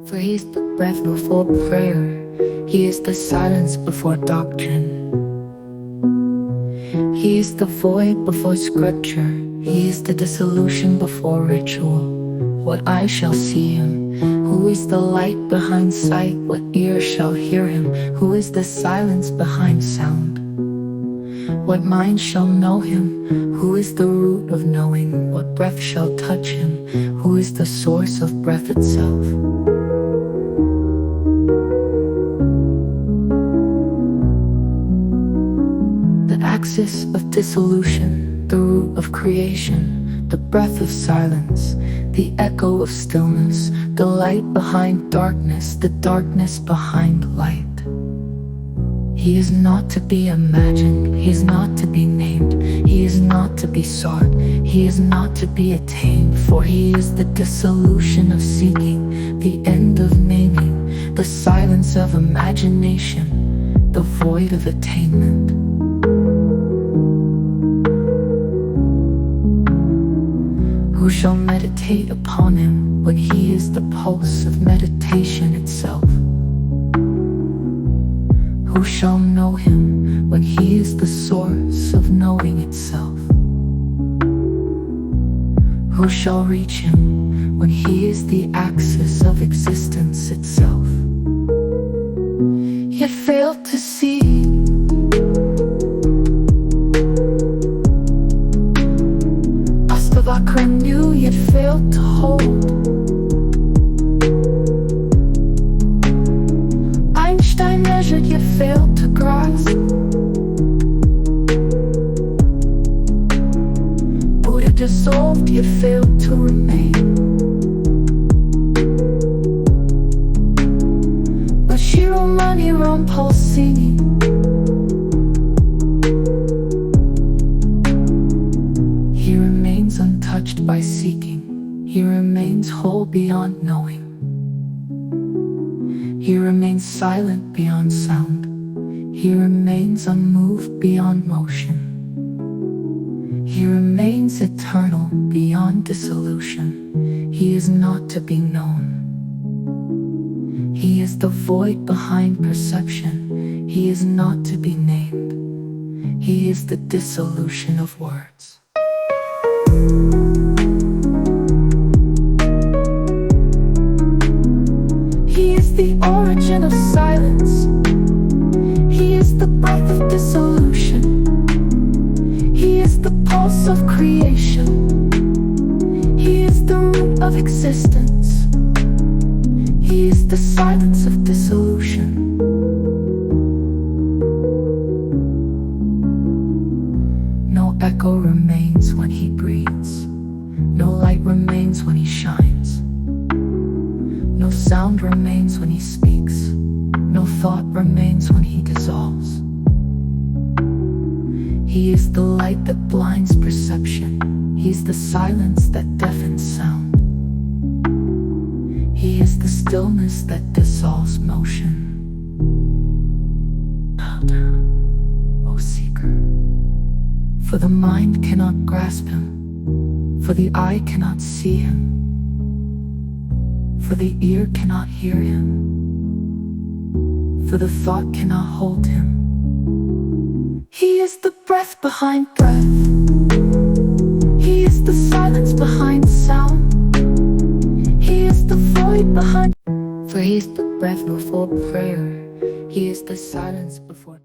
For he is the breath before prayer, he is the silence before doctrine. He is the void before scripture, he is the dissolution before ritual. What eye shall see him? Who is the light behind sight? What ear shall hear him? Who is the silence behind sound? What mind shall know him? Who is the root of knowing? What breath shall touch him? Who is the source of breath itself? The axis of dissolution, the root of creation, the breath of silence, the echo of stillness, the light behind darkness, the darkness behind light. He is not to be imagined, he is not to be named, he is not to be sought, he is not to be attained, for he is the dissolution of seeking, the end of naming, the silence of imagination, the void of attainment. Who shall meditate upon him when he is the pulse of meditation itself? Who shall know him when he is the source of knowing itself? Who shall reach him when he is the axis of existence itself? Yet failed to see. Astavakhra knew, yet failed to hold. Einstein measured, yet failed to grasp. Buddha dissolved, yet failed to remain. But Shiromani Rampalsini, he remains untouched by seeking. He remains whole beyond knowing. He remains silent beyond sound. He remains unmoved beyond motion. He remains eternal beyond dissolution. He is not to be known. He is the void behind perception. He is not to be named. He is the dissolution of words. He is the origin of silence. He is the breath of dissolution. He is the pulse of creation. He is the root of existence. He is the silence of dissolution. No echo remains when he breathes. No light remains when he shines. No sound remains when he speaks. No thought remains when he dissolves. He is the light that blinds perception. He is the silence that deafens sound. He is the stillness that dissolves motion. Bow down, O seeker. For the mind cannot grasp him. For the eye cannot see him. For the ear cannot hear him. For the thought cannot hold him. He is the breath behind breath. He is the silence behind sound. He is the void behind. For he is the breath before prayer. He is the silence before